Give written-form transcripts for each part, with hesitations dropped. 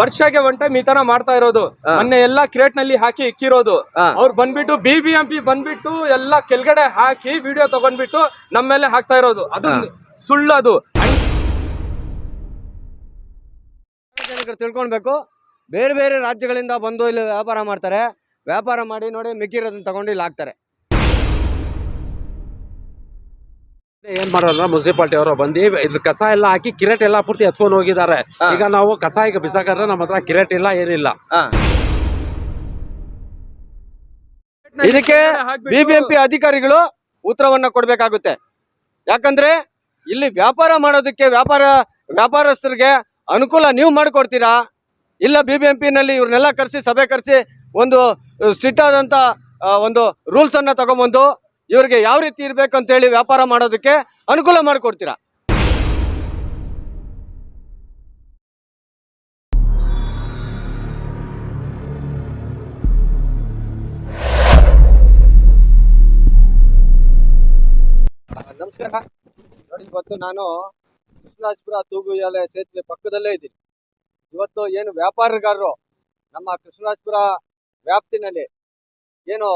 ವರ್ಷಕ್ಕೆ one time ಈ ತರ ಮಾಡ್ತಾ ಇರೋದು. ಮೊನ್ನೆ ಎಲ್ಲಾ ಕ್ರೇಟ್ ನಲ್ಲಿ ಹಾಕಿ ಇಕ್ಕಿರೋದು. ಅವ್ರು ಬಂದ್ಬಿಟ್ಟು BBMP ಬಂದ್ಬಿಟ್ಟು ಎಲ್ಲಾ ಕೆಳಗಡೆ ಹಾಕಿ ವಿಡಿಯೋ ತಗೊಂಡ್ಬಿಟ್ಟು ನಮ್ಮ ಮೇಲೆ ಹಾಕ್ತಾ ಇರೋದು. ಅದು ಸುಳ್ಳು. ಅದು ತಿಳ್ಕೊಳ್ಬೇಕು. ಬೇರೆ ಬೇರೆ ರಾಜ್ಯಗಳಿಂದ ಬಂದು ಇಲ್ಲಿ ವ್ಯಾಪಾರ ಮಾಡ್ತಾರೆ. ವ್ಯಾಪಾರ ಮಾಡಿ ನೋಡಿ ಮಿಕ್ಕಿರೋದನ್ನ ತಗೊಂಡು ಇಲ್ಲಿ ಹಾಕ್ತಾರೆ. ಏನ್ ಮಾಡೋದ್ರ ಮುನ್ಸಿಪಾಲಿಟಿ ಅವರು ಬಂದು ಇದ್ರ ಕಸ ಎಲ್ಲ ಹಾಕಿ ಕಿರೇಟ್ ಎಲ್ಲ ಪೂರ್ತಿ ಎತ್ಕೊಂಡು ಹೋಗಿದ್ದಾರೆ. ಈಗ ನಾವು ಕಸ ಈಗ ಬಿಸಾಕಂದ್ರೆ ನಮ್ಮ ಹತ್ರ ಕಿರೇಟ್ ಇಲ್ಲ, ಏನಿಲ್ಲ. ಇದಕ್ಕೆ BBMP ಅಧಿಕಾರಿಗಳು ಉತ್ತರವನ್ನ ಕೊಡ್ಬೇಕಾಗುತ್ತೆ. ಯಾಕಂದ್ರೆ ಇಲ್ಲಿ ವ್ಯಾಪಾರ ಮಾಡೋದಕ್ಕೆ ವ್ಯಾಪಾರಸ್ಥರಿಗೆ ಅನುಕೂಲ ನೀವು ಮಾಡಿಕೊಡ್ತೀರಾ, ಇಲ್ಲ BBMP ನಲ್ಲಿ ಇವ್ರನ್ನೆಲ್ಲ ಕರೆಸಿ ಸಭೆ ಕರೆಸಿ ಒಂದು ಸ್ಟ್ರಿಕ್ಟ್ ಆದಂತ ಒಂದು ರೂಲ್ಸ್ ಅನ್ನ ತಗೊಂಡ್ಬಂದು ಇವ್ರಿಗೆ ಯಾವ ರೀತಿ ಇರ್ಬೇಕು ಅಂತ ಹೇಳಿ ವ್ಯಾಪಾರ ಮಾಡೋದಕ್ಕೆ ಅನುಕೂಲ ಮಾಡಿಕೊಡ್ತೀರಾ? ನಮಸ್ಕಾರ ನೋಡಿ, ಇವತ್ತು ನಾನು ಕೃಷ್ಣರಾಜಪುರ ತೂಗುಯ್ಯಾಲೆ ಸೇತುವೆ ಪಕ್ಕದಲ್ಲೇ ಇದ್ದೀನಿ. ಇವತ್ತು ಏನು ವ್ಯಾಪಾರಗಾರರು ನಮ್ಮ ಕೃಷ್ಣರಾಜಪುರ ವ್ಯಾಪ್ತಿನಲ್ಲಿ ಏನು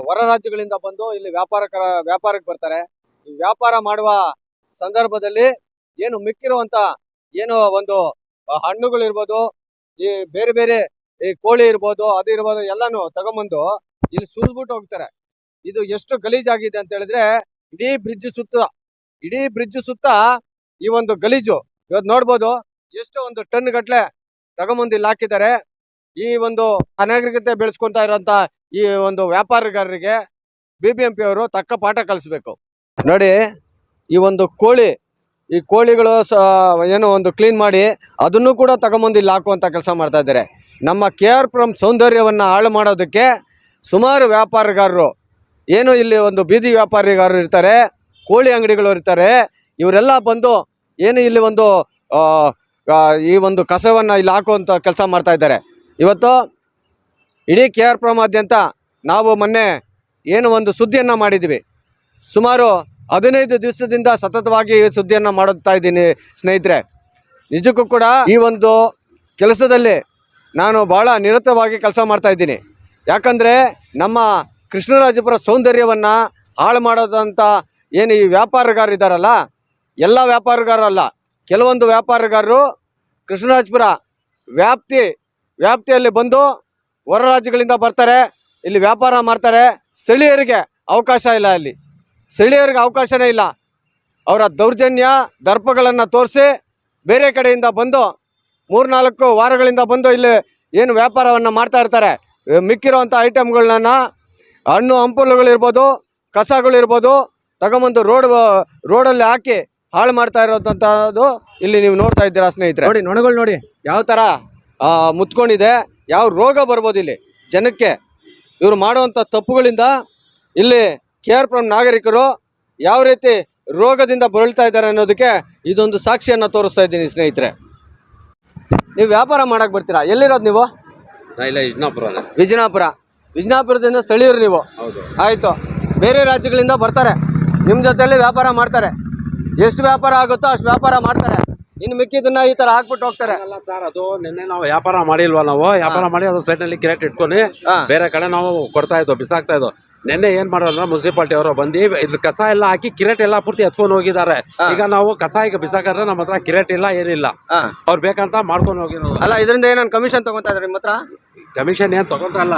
ಹೊರ ರಾಜ್ಯಗಳಿಂದ ಬಂದು ಇಲ್ಲಿ ವ್ಯಾಪಾರಕ್ಕೆ ಬರ್ತಾರೆ. ಈ ವ್ಯಾಪಾರ ಮಾಡುವ ಸಂದರ್ಭದಲ್ಲಿ ಏನು ಮಿಕ್ಕಿರುವಂತ ಏನು ಒಂದು ಹಣ್ಣುಗಳಿರ್ಬೋದು, ಈ ಬೇರೆ ಬೇರೆ ಈ ಕೋಳಿ ಇರ್ಬೋದು, ಅದು ಇರ್ಬೋದು, ಎಲ್ಲಾನು ತಗೊಂಬಂದು ಇಲ್ಲಿ ಸುರಿದ್ಬಿಟ್ಟು ಹೋಗ್ತಾರೆ. ಇದು ಎಷ್ಟು ಗಲೀಜಾಗಿದೆ ಅಂತ ಹೇಳಿದ್ರೆ ಇಡೀ ಬ್ರಿಡ್ಜ್ ಸುತ್ತ ಈ ಒಂದು ಗಲೀಜು ಇವತ್ತು ನೋಡ್ಬೋದು. ಎಷ್ಟು ಒಂದು ಟನ್ ಗಟ್ಲೆ ತಗೊಂಬಂದು ಇಲ್ಲಿ ಹಾಕಿದ್ದಾರೆ. ಈ ಒಂದು ಅನಾಗರಿಕತೆ ಬೆಳೆಸ್ಕೊಂತಾ ಇರೋಂತ ಈ ಒಂದು ವ್ಯಾಪಾರಗಾರರಿಗೆ BBMP ಅವರು ತಕ್ಕ ಪಾಠ ಕಲಿಸ್ಬೇಕು. ನೋಡಿ, ಈ ಒಂದು ಈ ಕೋಳಿಗಳು ಏನೋ ಒಂದು ಕ್ಲೀನ್ ಮಾಡಿ ಅದನ್ನು ಕೂಡ ತಗೊಂಬಂದು ಇಲ್ಲಿ ಹಾಕುವಂತ ಕೆಲಸ ಮಾಡ್ತಾ ಇದ್ದಾರೆ. ನಮ್ಮ KRಪುರಂ ಸೌಂದರ್ಯವನ್ನ ಹಾಳು ಮಾಡೋದಕ್ಕೆ ಸುಮಾರು ವ್ಯಾಪಾರಗಾರರು ಏನು ಇಲ್ಲಿ ಒಂದು ಬೀದಿ ವ್ಯಾಪಾರಿಗಾರರು ಇರ್ತಾರೆ, ಕೋಳಿ ಅಂಗಡಿಗಳು ಇರ್ತಾರೆ, ಇವರೆಲ್ಲ ಬಂದು ಏನು ಇಲ್ಲಿ ಒಂದು ಈ ಒಂದು ಕಸವನ್ನ ಇಲ್ಲಿ ಹಾಕುವಂತ ಕೆಲಸ ಮಾಡ್ತಾ ಇದ್ದಾರೆ. ಇವತ್ತು ಇಡೀ KRಪುರಮಾದ್ಯಂತ ನಾವು ಮೊನ್ನೆ ಏನು ಒಂದು ಸುದ್ದಿಯನ್ನು ಮಾಡಿದ್ವಿ. ಸುಮಾರು 15 ದಿವಸದಿಂದ ಸತತವಾಗಿ ಈ ಸುದ್ದಿಯನ್ನು ಮಾಡುತ್ತಾ ಇದ್ದೀನಿ ಸ್ನೇಹಿತರೆ. ನಿಜಕ್ಕೂ ಕೂಡ ಈ ಒಂದು ಕೆಲಸದಲ್ಲಿ ನಾನು ಭಾಳ ನಿರತವಾಗಿ ಕೆಲಸ ಮಾಡ್ತಾ ಇದ್ದೀನಿ. ಯಾಕಂದರೆ ನಮ್ಮ ಕೃಷ್ಣರಾಜಪುರ ಸೌಂದರ್ಯವನ್ನು ಹಾಳು ಮಾಡೋದಂತ ಏನು ಈ ವ್ಯಾಪಾರಗಾರರು ಇದ್ದಾರಲ್ಲ, ಎಲ್ಲ ವ್ಯಾಪಾರಗಾರಲ್ಲ, ಕೆಲವೊಂದು ವ್ಯಾಪಾರಗಾರರು ಕೃಷ್ಣರಾಜಪುರ ವ್ಯಾಪ್ತಿಯಲ್ಲಿ ಬಂದು ಹೊರ ರಾಜ್ಯಗಳಿಂದ ಬರ್ತಾರೆ, ಇಲ್ಲಿ ವ್ಯಾಪಾರ ಮಾಡ್ತಾರೆ. ಸ್ಥಳೀಯರಿಗೆ ಅವಕಾಶ ಇಲ್ಲ, ಇಲ್ಲಿ ಸ್ಥಳೀಯರಿಗೆ ಅವಕಾಶನೇ ಇಲ್ಲ. ಅವರ ದೌರ್ಜನ್ಯ ದರ್ಪಗಳನ್ನು ತೋರಿಸಿ ಬೇರೆ ಕಡೆಯಿಂದ ಬಂದು 3-4 ವಾರಗಳಿಂದ ಬಂದು ಇಲ್ಲಿ ಏನು ವ್ಯಾಪಾರವನ್ನು ಮಾಡ್ತಾ ಇರ್ತಾರೆ. ಮಿಕ್ಕಿರೋವಂಥ ಐಟಮ್ಗಳನ್ನ ಹಣ್ಣು ಹಂಪಲುಗಳಿರ್ಬೋದು, ಕಸಗಳಿರ್ಬೋದು ತಗೊಂಬಂದು ರೋಡಲ್ಲಿ ಹಾಕಿ ಹಾಳು ಮಾಡ್ತಾ ಇರೋದಂಥದ್ದು ಇಲ್ಲಿ ನೀವು ನೋಡ್ತಾ ಇದ್ದೀರಾ ಸ್ನೇಹಿತರೆ. ನೋಡಿ, ನೊಣಗಳು ನೋಡಿ ಯಾವ ಥರ ಮುತ್ಕೊಂಡಿದೆ, ಯಾವ ರೋಗ ಬರ್ಬೋದು ಇಲ್ಲಿ ಜನಕ್ಕೆ. ಇವರು ಮಾಡುವಂಥ ತಪ್ಪುಗಳಿಂದ ಇಲ್ಲಿ KRಪುರಂ ನಾಗರಿಕರು ಯಾವ ರೀತಿ ರೋಗದಿಂದ ಬಳಲ್ತಾ ಇದ್ದಾರೆ ಅನ್ನೋದಕ್ಕೆ ಇದೊಂದು ಸಾಕ್ಷಿಯನ್ನು ತೋರಿಸ್ತಾ ಇದ್ದೀನಿ ಸ್ನೇಹಿತರೆ. ನೀವು ವ್ಯಾಪಾರ ಮಾಡಕ್ಕೆ ಬರ್ತೀರಾ? ಎಲ್ಲಿರೋದು ನೀವು? ವಿಜಯಪುರದಿಂದ ಸ್ಥಳೀಯರು ನೀವು? ಆಯಿತು. ಬೇರೆ ರಾಜ್ಯಗಳಿಂದ ಬರ್ತಾರೆ, ನಿಮ್ಮ ಜೊತೆಯಲ್ಲಿ ವ್ಯಾಪಾರ ಮಾಡ್ತಾರೆ. ಎಷ್ಟು ವ್ಯಾಪಾರ ಆಗುತ್ತೋ ಅಷ್ಟು ವ್ಯಾಪಾರ ಮಾಡ್ತಾರೆ. ಇನ್ನು ಮಿಕ್ಕಿದನ್ನ ಈ ತರ ಹಾಕ್ಬಿಟ್ಟು ಹೋಗ್ತಾರೆ. ಅಲ್ಲ ಸರ್, ಅದು ನಿನ್ನೆ ನಾವು ವ್ಯಾಪಾರ ಮಾಡಿಲ್ವಾ? ನಾವು ವ್ಯಾಪಾರ ಮಾಡಿ ಅದು ಸೈಡ್ ನಲ್ಲಿ ಕ್ರೇಟ್ ಇಟ್ಕೊಂಡು ಬೇರೆ ಕಡೆ ನಾವು ಕೊಡ್ತಾ ಇದ್ವು, ಬಿಸಾಕ್ತಾ ಇದ್ವು. ನಿನ್ನೆ ಏನ್ ಮಾಡೋದ್ರ ಮುನ್ಸಿಪಾಲಿಟಿ ಅವರು ಬಂದು ಇದ್ರ ಕಸ ಎಲ್ಲ ಹಾಕಿ ಕಿರೇಟ್ ಎಲ್ಲ ಪೂರ್ತಿ ಎತ್ಕೊಂಡು ಹೋಗಿದ್ದಾರೆ. ಈಗ ನಾವು ಕಸ ಈಗ ಬಿಸಾಕಂದ್ರೆ ನಮ್ಮ ಹತ್ರ ಕಿರೇಟ್ ಇಲ್ಲ, ಏನಿಲ್ಲ. ಅವ್ರು ಬೇಕಂತ ಮಾಡ್ಕೊಂಡು ಹೋಗಿರೋದು. ಅಲ್ಲ, ಇದರಿಂದ ಏನಾದ್ರು ಕಮಿಷನ್ ತಗೊಂತಾ ಇದ್ದಾರೆ ನಿಮ್ಮ ಹತ್ರ? ಕಮಿಷನ್ ಏನ್ ತಗೊಂತ ಇಲ್ಲ,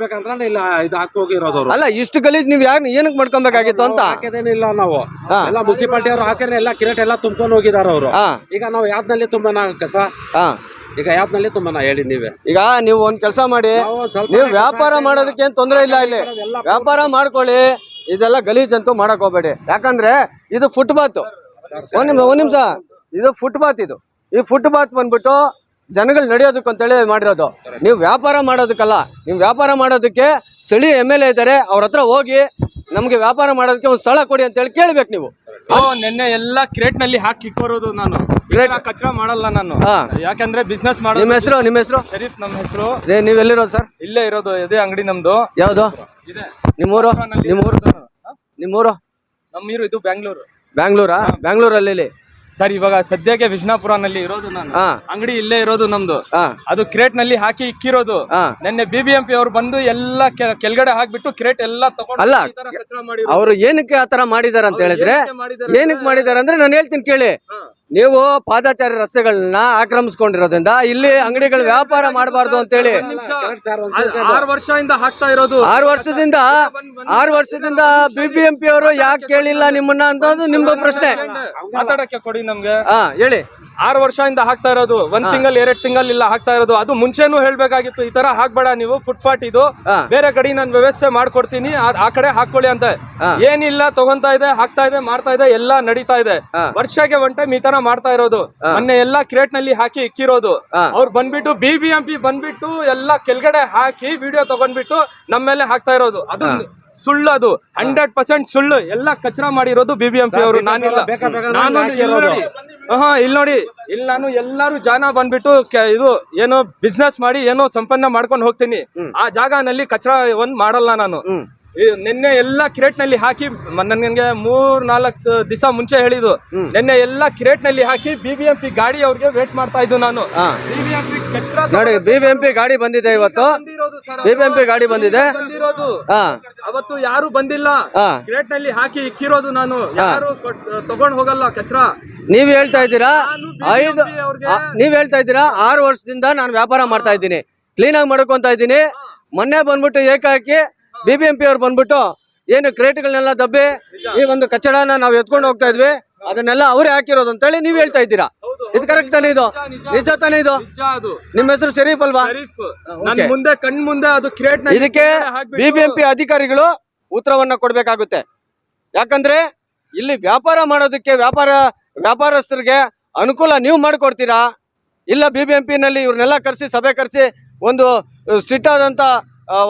ಬೇಕಂದ್ರೆ ಇಲ್ಲ ಇದು ಹಾಕಿ ಹೋಗಿರೋದು. ಅಲ್ಲ, ಇಷ್ಟು ಗಲೀಜ್ ನೀವು ಏನಕ್ಕೆ ಮಾಡ್ಕೊಬೇಕಾಗಿತ್ತು ಅಂತ ಹಾಕಿದೇನಿಲ್ಲ ನಾವು. ಎಲ್ಲ ಮುನ್ಸಿಪಾಲಿಟಿ ಅವರು ಹಾಕಿದ್ರೆ ಎಲ್ಲ ಕಿರೇಟ್ ಎಲ್ಲ ತುಂಬ್ಕೊಂಡು ಹೋಗಿದ್ದಾರೆ ಅವರು. ಈಗ ನಾವು ಯಾವ್ದ್ನಲ್ಲಿ ತುಂಬನ ಕಸ, ಈಗ ಯಾವ್ದ್ನಲ್ಲಿ ತುಂಬನ ಹೇಳಿ ನೀವೇ. ಈಗ ನೀವು ಒಂದ್ ಕೆಲಸ ಮಾಡಿ, ನೀವು ವ್ಯಾಪಾರ ಮಾಡೋದಕ್ಕೆ ಏನ್ ತೊಂದರೆ ಇಲ್ಲ, ಇಲ್ಲಿ ವ್ಯಾಪಾರ ಮಾಡ್ಕೊಳ್ಳಿ. ಇದೆಲ್ಲ ಗಲೀಜ್ ಅಂತೂ ಮಾಡಕ್ ಹೋಗ್ಬೇಡಿ. ಯಾಕಂದ್ರೆ ಇದು ಫುಟ್ಪಾತ್. ಒಂದ್ ನಿಮಿಷ, ಇದು ಫುಟ್ಪಾತ್. ಈ ಫುಟ್ಪಾತ್ ಬಂದ್ಬಿಟ್ಟು ಜನಗಳು ನಡೆಯೋದಕ್ಕಂತೇಳಿ ಮಾಡಿರೋದು. ನೀವು ವ್ಯಾಪಾರ ಮಾಡೋದಕ್ಕಲ್ಲ. ನೀವು ವ್ಯಾಪಾರ ಮಾಡೋದಕ್ಕೆ ಸ್ಥಳೀಯ MLA ಇದ್ದಾರೆ, ಅವ್ರ ಹತ್ರ ಹೋಗಿ ನಮ್ಗೆ ವ್ಯಾಪಾರ ಮಾಡೋದಕ್ಕೆ ಒಂದು ಸ್ಥಳ ಕೊಡಿ ಅಂತ ಹೇಳಿ ಕೇಳ್ಬೇಕು ನೀವು. ನಿನ್ನೆ ಎಲ್ಲ ಕ್ರೇಟ್ ನಲ್ಲಿ ಹಾಕಿ ಇಕ್ಕೋರೋದು. ನಾನು ಕಚರಾ ಮಾಡಲ್ಲ ನಾನು, ಯಾಕಂದ್ರೆ ಬಿಸ್ನೆಸ್ ಮಾಡೋದು. ನಿಮ್ಮ ಹೆಸರು? ಶರೀಫ್ ನಮ್ಮ ಹೆಸರು. ನೀವ್ ಎಲ್ಲಿರೋದು ಸರ್? ಇಲ್ಲೇ ಇರೋದು, ಇದೇ ಅಂಗಡಿ ನಮ್ದು. ಯಾವ್ದು ನಿಮ್ಮೂರು? ನಿಮ್ಮೂರು ನಮ್ಮೂರು ಇದು ಬ್ಯಾಂಗ್ಳೂರು. ಬ್ಯಾಂಗ್ಳೂರಲ್ಲಿ ಸರ್ ಇವಾಗ ಸದ್ಯಕ್ಕೆ ವಿಜಯಪುರನಲ್ಲಿ ಇರೋದು ನಾನು, ಅಂಗಡಿ ಇಲ್ಲೇ ಇರೋದು ನಮ್ದು. ಅದು ಕ್ರೇಟ್ ನಲ್ಲಿ ಹಾಕಿ ಇಕ್ಕಿರೋದು. ನಿನ್ನೆ BBMP ಅವ್ರು ಬಂದು ಎಲ್ಲ ಕೆಳಗಡೆ ಹಾಕ್ಬಿಟ್ಟು ಕ್ರೇಟ್ ಎಲ್ಲ ತಗೊಂಡು ಅಲ್ಲ, ಈ ತರ ಕಚರ ಮಾಡಿರೋದು. ಅವರು ಏನಕ್ಕೆ ಆತರ ಮಾಡಿದಾರೆ ಅಂತ ಹೇಳಿದ್ರೆ, ಏನಕ್ಕೆ ಮಾಡಿದಾರೆ ಅಂದ್ರೆ ನಾನು ಹೇಳ್ತೀನಿ ಕೇಳಿ. ನೀವು ಪಾದಚಾರಿ ರಸ್ತೆಗಳನ್ನ ಆಕ್ರಮಿಸ್ಕೊಂಡಿರೋದ್ರಿಂದ ಇಲ್ಲಿ ಅಂಗಡಿಗಳ ವ್ಯಾಪಾರ ಮಾಡಬಾರ್ದು ಅಂತ ಹೇಳಿ 6 ವರ್ಷದಿಂದ ಹಾಕ್ತಾ ಇರೋದು. 6 ವರ್ಷದಿಂದ BBMP ಅವರು ಯಾಕೆ ಕೇಳಿಲ್ಲ ನಿಮ್ಮನ್ನ ಅಂತ ನಿಮ್ಮ ಪ್ರಶ್ನೆ. ಮಾತಾಡಕ್ಕೆ ಕೊಡಿ ನಮ್ಗೆ. ಹೇಳಿ. 6 ವರ್ಷದಿಂದ ಹಾಕ್ತಾ ಇರೋದು, 1 ತಿಂಗಳು 2 ತಿಂಗಳು ಇಲ್ಲ ಹಾಕ್ತಾ ಇರೋದು. ಅದು ಮುಂಚೆನೂ ಹೇಳ್ಬೇಕಾಗಿತ್ತು, ಈ ತರ ಹಾಕ್ಬೇಡ ನೀವು, ಫುಟ್ಪಾತ್ ಇದು ಬೇರೆ ಕಡೆ ನಾನು ವ್ಯವಸ್ಥೆ ಮಾಡ್ಕೊಡ್ತೀನಿ, ಆ ಕಡೆ ಹಾಕೊಳ್ಳಿ ಅಂತ. ಏನಿಲ್ಲ, ತಗೊಂತಾ ಇದೆ, ಹಾಕ್ತಾ ಇದೆ, ಮಾಡ್ತಾ ಇದೆ, ಎಲ್ಲ ನಡೀತಾ ಇದೆ. ವರ್ಷಕ್ಕೆ 1 ಟೈಮ್ ಈ ತರ ಮಾಡ್ತಾ ಇರೋದು. ಮೊನ್ನೆ ಎಲ್ಲ ಕ್ರೇಟ್ ನಲ್ಲಿ ಹಾಕಿ ಇಕ್ಕಿರೋದು. ಅವ್ರು ಬಂದ್ಬಿಟ್ಟು BBMP ಬಂದ್ಬಿಟ್ಟು ಎಲ್ಲ ಕೆಳಗಡೆ ಹಾಕಿ ವಿಡಿಯೋ ತಗೊಂಡ್ಬಿಟ್ಟು ನಮ್ಮ ಮೇಲೆ ಹಾಕ್ತಾ ಇರೋದು. ಅದು ಸುಳ್ಳು, ಅದು 100% ಸುಳ್ಳು. ಎಲ್ಲ ಕಚರ ಮಾಡಿರೋದು BBMP ಅವರು. ನಾನಿಲ್ಲ, ನಾನು ಇಲ್ಲಿ ನೋಡಿ, ಇಲ್ಲಿ ನಾನು ಎಲ್ಲಾರು ಜನ ಬಂದ್ಬಿಟ್ಟು ಇದು ಏನೋ ಬಿಸ್ನೆಸ್ ಮಾಡಿ ಏನೋ ಸಂಪನ್ನ ಮಾಡ್ಕೊಂಡು ಹೋಗ್ತೀನಿ. ಆ ಜಾಗನಲ್ಲಿ ಕಚರ ಒಂದ್ ಮಾಡಲ್ಲ ನಾನು. ನಿನ್ನೆ ಎಲ್ಲ ಕ್ರೇಟ್ ನಲ್ಲಿ ಹಾಕಿ, ನನ್ಗೆ 3-4 ದಿವಸ ಮುಂಚೆ ಹೇಳಿದ್ದು, ನಿನ್ನೆ ಎಲ್ಲ ಕ್ರೇಟ್ ನಲ್ಲಿ ಹಾಕಿ BBMP ಗಾಡಿ ಅವ್ರಿಗೆ ವೇಟ್ ಮಾಡ್ತಾ ಇದ್ದು ನಾನು. ನೋಡಿ, BBMP ಗಾಡಿ ಬಂದಿದೆ ಇವತ್ತು. BBMP ಗಾಡಿ ಬಂದಿದೆ ಅವತ್ತು ಯಾರು ಬಂದಿಲ್ಲ. ಕ್ರೇಟ್ ನಲ್ಲಿ ಹಾಕಿ ಇಕ್ಕಿರೋದು ನಾನು, ಯಾರು ತಗೊಂಡ್ ಹೋಗಲ್ಲ ಕಚರ. ನೀವ್ ಹೇಳ್ತಾ ಇದ್ದೀರಾ 6 ವರ್ಷದಿಂದ ನಾನು ವ್ಯಾಪಾರ ಮಾಡ್ತಾ ಇದ್ದೀನಿ, ಕ್ಲೀನ್ ಆಗಿ ಮಾಡ್ಕೊಂತ ಇದ್ದೀನಿ. ಮೊನ್ನೆ ಬಂದ್ಬಿಟ್ಟು ಏಕಾಕಿ BBMP ಅವ್ರು ಬಂದ್ಬಿಟ್ಟು ಏನು ಕ್ರೇಟ್ಗಳನ್ನೆಲ್ಲ ದಬ್ಬಿ ಈ ಒಂದು ಕಚಡನ ನಾವು ಎತ್ಕೊಂಡು ಹೋಗ್ತಾ ಇದ್ವಿ, ಅದನ್ನೆಲ್ಲ ಅವ್ರೇ ಹಾಕಿರೋದು ಅಂತ ಹೇಳಿ ನೀವ್ ಹೇಳ್ತಾ ಇದ್ದೀರಾ. ಇದು ಕರೆಕ್ಟ್ ತಾನೇ? ಇದು ನಿಜ ತಾನೇ? ಇದು ನಿಮ್ಮ ಹೆಸರು ಶರೀಫ್ ಅಲ್ವಾ? ಮುಂದೆ ಕಣ್ ಮುಂದೆ ಅದು ಕ್ರೇಟ್. ಇದಕ್ಕೆ BBMP ಅಧಿಕಾರಿಗಳು ಉತ್ತರವನ್ನ ಕೊಡ್ಬೇಕಾಗುತ್ತೆ. ಯಾಕಂದ್ರೆ ಇಲ್ಲಿ ವ್ಯಾಪಾರ ಮಾಡೋದಕ್ಕೆ ವ್ಯಾಪಾರಸ್ಥರಿಗೆ ಅನುಕೂಲ ನೀವು ಮಾಡಿಕೊಡ್ತೀರಾ, ಇಲ್ಲ BBMP ನಲ್ಲಿ ಇವ್ರನ್ನೆಲ್ಲ ಕರೆಸಿ ಸಭೆ ಕರೆಸಿ ಒಂದು ಸ್ಟ್ರಿಕ್ಟ್ ಆದಂತ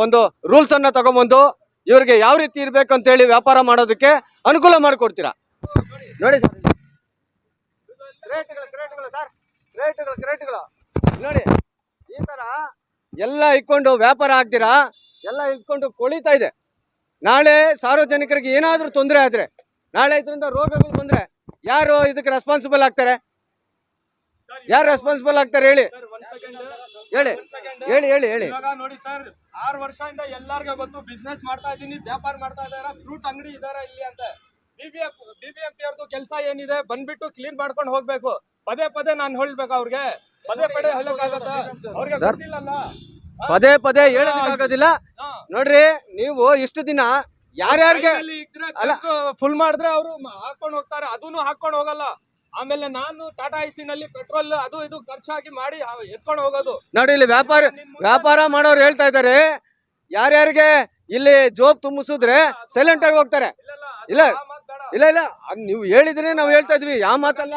ಒಂದು ರೂಲ್ಸ್ ಅನ್ನ ತಗೊಂಬಂದು ಇವ್ರಿಗೆ ಯಾವ ರೀತಿ ಇರ್ಬೇಕು ಅಂತ ಹೇಳಿ ವ್ಯಾಪಾರ ಮಾಡೋದಕ್ಕೆ ಅನುಕೂಲ ಮಾಡಿಕೊಡ್ತೀರಾ. ನೋಡಿ ಸರ್, ನೋಡಿ ಈ ತರ ಎಲ್ಲ ಇಟ್ಕೊಂಡು ವ್ಯಾಪಾರ ಆಗ್ತೀರಾ, ಎಲ್ಲ ಇಟ್ಕೊಂಡು ಕೊಳಿತಾ ಇದೆ. ನಾಳೆ ಸಾರ್ವಜನಿಕರಿಗೆ ಏನಾದ್ರೂ ತೊಂದರೆ ಆದ್ರೆ, ನಾಳೆ ಇದರಿಂದ ರೋಗಗಳು ಬಂದ್ರೆ ಯಾರು ಇದಕ್ಕೆ ರೆಸ್ಪಾನ್ಸಿಬಲ್ ಆಗ್ತಾರೆ? ಯಾರು ರೆಸ್ಪಾನ್ಸಿಬಲ್ ಆಗ್ತಾರೆ ಹೇಳಿ? ಹೇಳಿ. ನೋಡಿ ಸರ್, 6 ವರ್ಷದಿಂದ ಎಲ್ಲಾರ್ಗೂ ಗೊತ್ತು, ಬಿಸ್ನೆಸ್ ಮಾಡ್ತಾ ಇದೀನಿ, ವ್ಯಾಪಾರ ಮಾಡ್ತಾ ಇದಾರೆ, ಫ್ರೂಟ್ ಅಂಗಡಿ ಇದಾರೆ ಇಲ್ಲಿ ಅಂತ. BBMP ಅವ್ರದ್ದು ಕೆಲಸ ಏನಿದೆ, ಬಂದ್ಬಿಟ್ಟು ಕ್ಲೀನ್ ಮಾಡ್ಕೊಂಡು ಹೋಗ್ಬೇಕು. ಪದೇ ನಾನು ಹೇಳ್ಬೇಕು ಅವ್ರಿಗೆ, ಪದೇ ಹೇಳಕ್ಕಾಗತ್ತ? ಅವ್ರಿಗೆ ಗೊತ್ತಿಲ್ಲಲ್ಲ, ಪದೇ ಹೇಳಕ್ಕಾಗೋದಿಲ್ಲ. ನೋಡ್ರಿ, ನೀವು ಇಷ್ಟು ದಿನ ಯಾರ್ಯಾರಿಗೆ ಫುಲ್ ಮಾಡಿದ್ರೆ ಅವರು ಹಾಕೊಂಡು ಹೋಗ್ತಾರೆ, ಅದನ್ನು ಹಾಕೊಂಡು ಹೋಗಲ್ಲ. ಆಮೇಲೆ ನಾನು ಟಾಟಾ ಐಸಿ ನಲ್ಲಿ ಪೆಟ್ರೋಲ್ ಅದು ಇದು ಖರ್ಚಾಗಿ ಮಾಡಿ ಎತ್ಕೊಂಡು ಹೋಗೋದು. ನೋಡಿ, ಇಲ್ಲಿ ವ್ಯಾಪಾರ ಮಾಡೋರು ಹೇಳ್ತಾ ಇದ್ದಾರೆ, ಯಾರ್ಯಾರಿಗೆ ಇಲ್ಲಿ ಜೋಬ್ ತುಂಬಿಸಿದ್ರೆ ಸೈಲೆಂಟ್ ಆಗಿ ಹೋಗ್ತಾರೆ. ಇಲ್ಲ, ನೀವು ಹೇಳಿದ್ರೆ ನಾವು ಹೇಳ್ತಾ ಇದ್ವಿ, ಯಾವ ಮಾತಲ್ಲ.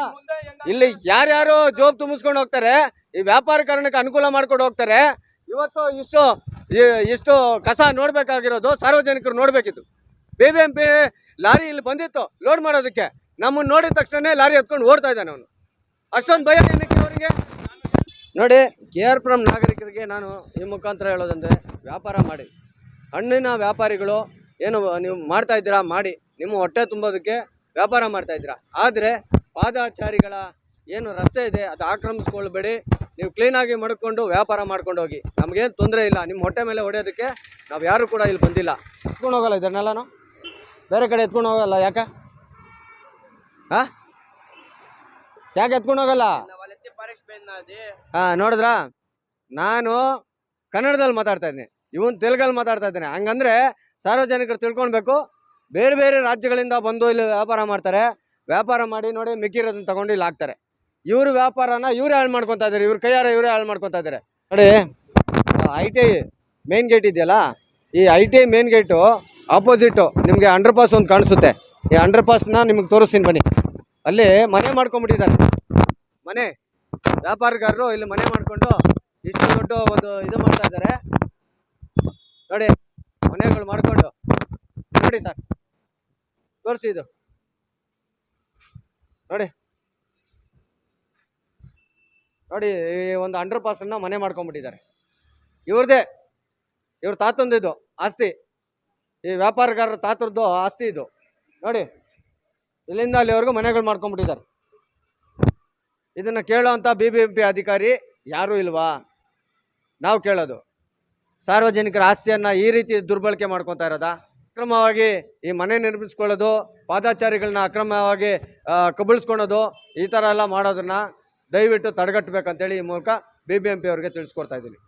ಇಲ್ಲಿ ಯಾರ್ಯಾರು ಜೋಬ್ ತುಂಬಿಸ್ಕೊಂಡು ಹೋಗ್ತಾರೆ, ಈ ವ್ಯಾಪಾರ ಕಾರಣಕ್ಕೆ ಅನುಕೂಲ ಮಾಡ್ಕೊಂಡು ಹೋಗ್ತಾರೆ. ಇವತ್ತು ಇಷ್ಟು ಕಸ ನೋಡ್ಬೇಕಾಗಿರೋದು ಸಾರ್ವಜನಿಕರು ನೋಡ್ಬೇಕಿತ್ತು. BBMP ಲಾರಿ ಇಲ್ಲಿ ಬಂದಿತ್ತು ಲೋಡ್ ಮಾಡೋದಕ್ಕೆ, ನಮ್ಮನ್ನು ನೋಡಿದ ತಕ್ಷಣ ಲಾರಿ ಎತ್ಕೊಂಡು ಓಡ್ತಾ ಇದ್ದಾನೆ ಅವನು. ಅಷ್ಟೊಂದು ಭಯ ಏನಕ್ಕೆ ಅವರಿಗೆ? ನೋಡಿ, KR ನಾಗರಿಕರಿಗೆ ನಾನು ಈ ಮುಖಾಂತರ ಹೇಳೋದಂದ್ರೆ, ವ್ಯಾಪಾರ ಮಾಡಿ. ಹಣ್ಣಿನ ವ್ಯಾಪಾರಿಗಳು ಏನು ನೀವು ಮಾಡ್ತಾ ಇದ್ದೀರಾ ಮಾಡಿ, ನಿಮ್ಮ ಹೊಟ್ಟೆ ತುಂಬೋದಕ್ಕೆ ವ್ಯಾಪಾರ ಮಾಡ್ತಾ ಇದ್ದೀರಾ. ಆದರೆ ಪಾದಚಾರಿಗಳ ಏನು ರಸ್ತೆ ಇದೆ ಅದು ಆಕ್ರಮಿಸ್ಕೊಳ್ಬೇಡಿ. ನೀವು ಕ್ಲೀನಾಗಿ ಮಾಡಿಕೊಂಡು ವ್ಯಾಪಾರ ಮಾಡ್ಕೊಂಡು ಹೋಗಿ, ನಮಗೇನು ತೊಂದರೆ ಇಲ್ಲ. ನಿಮ್ಮ ಹೊಟ್ಟೆ ಮೇಲೆ ಹೊಡೆಯೋದಕ್ಕೆ ನಾವು ಯಾರು ಕೂಡ ಇಲ್ಲಿ ಬಂದಿಲ್ಲ. ಎತ್ಕೊಂಡು ಹೋಗಲ್ಲ, ಇದನ್ನೆಲ್ಲನೂ ಬೇರೆ ಕಡೆ ಎತ್ಕೊಂಡು ಹೋಗಲ್ಲ. ಯಾಕೆ ಎತ್ಕೊಂಡು ಹೋಗಲ್ಲ? ನೋಡಿದ್ರಾ, ನಾನು ಕನ್ನಡದಲ್ಲಿ ಮಾತಾಡ್ತಾ ಇದ್ದೀನಿ, ಇವನು ತೆಲುಗಲ್ಲಿ ಮಾತಾಡ್ತಾ ಇದ್ದಾನೆ. ಹಂಗಂದ್ರೆ ಸಾರ್ವಜನಿಕರು ತಿಳ್ಕೊಳ್ಬೇಕು. ಬೇರೆ ಬೇರೆ ರಾಜ್ಯಗಳಿಂದ ಬಂದು ಇಲ್ಲಿ ವ್ಯಾಪಾರ ಮಾಡ್ತಾರೆ, ವ್ಯಾಪಾರ ಮಾಡಿ ನೋಡಿ ಮಿಕ್ಕಿರೋದನ್ನ ತಗೊಂಡು ಇಲ್ಲಿ ಹಾಕ್ತಾರೆ. ಇವ್ರ ವ್ಯಾಪಾರನ ಇವರೇ ಹಾಳು ಮಾಡ್ಕೊತಾ ಇದ್ದಾರೆ, ಇವ್ರ ಕೈಯಾರ ಇವರೇ ಹಾಳು ಮಾಡ್ಕೊತಾ ಇದ್ದಾರೆ. ನೋಡಿ, ITI ಮೇನ್ ಗೇಟ್ ಇದೆಯಲ್ಲ, ಈ ITI ಮೇನ್ ಗೇಟು ಆಪೋಸಿಟು ನಿಮಗೆ ಅಂಡರ್ ಪಾಸ್ ಒಂದು ಕಾಣಿಸುತ್ತೆ. ಈ ಅಂಡರ್ ಪಾಸ್ನ ನಿಮಗೆ ತೋರಿಸ್ತೀನಿ ಬನ್ನಿ. ಅಲ್ಲಿ ಮನೆ ಮಾಡ್ಕೊಂಡ್ಬಿಟ್ಟಿದ್ದಾರೆ. ಮನೆ ವ್ಯಾಪಾರಗಾರರು ಇಲ್ಲಿ ಮನೆ ಮಾಡಿಕೊಂಡು ಇಷ್ಟು ದೊಡ್ಡ ಒಂದು ಇದು ಮಾಡ್ತಾ ಇದ್ದಾರೆ. ನೋಡಿ, ಮನೆಗಳು ಮಾಡಿಕೊಂಡು ನೋಡಿ ಸರ್, ತೋರಿಸಿ ಇದು ನೋಡಿ. ನೋಡಿ, ಈ ಒಂದು ಅಂಡರ್ ಪಾಸನ್ನು ಮನೆ ಮಾಡ್ಕೊಂಡ್ಬಿಟ್ಟಿದ್ದಾರೆ. ಇವ್ರದೇ, ಇವ್ರ ತಾತಂದು ಇದು ಆಸ್ತಿ, ಈ ವ್ಯಾಪಾರಗಾರರ ತಾತರದ್ದು ಆಸ್ತಿ ಇದು. ನೋಡಿ, ಇಲ್ಲಿಂದ ಅಲ್ಲಿವರೆಗೂ ಮನೆಗಳು ಮಾಡ್ಕೊಂಡ್ಬಿಟ್ಟಿದ್ದಾರೆ. ಇದನ್ನು ಕೇಳೋವಂಥ BBMP ಅಧಿಕಾರಿ ಯಾರೂ ಇಲ್ವಾ? ನಾವು ಕೇಳೋದು ಸಾರ್ವಜನಿಕರ ಆಸ್ತಿಯನ್ನು ಈ ರೀತಿ ದುರ್ಬಳಕೆ ಮಾಡ್ಕೊತಾ ಇರೋದಾ? ಅಕ್ರಮವಾಗಿ ಈ ಮನೆ ನಿರ್ಮಿಸ್ಕೊಳ್ಳೋದು, ಪಾದಾಚಾರಿಗಳನ್ನ ಅಕ್ರಮವಾಗಿ ಕಬಳಿಸ್ಕೊಳೋದು, ಈ ಥರ ಎಲ್ಲ ಮಾಡೋದನ್ನ ದಯವಿಟ್ಟು ತಡೆಗಟ್ಟಬೇಕಂತೇಳಿ ಈ ಮೂಲಕ BBMP ಅವರಿಗೆ ತಿಳಿಸ್ಕೊಡ್ತಾ ಇದ್ದೀನಿ.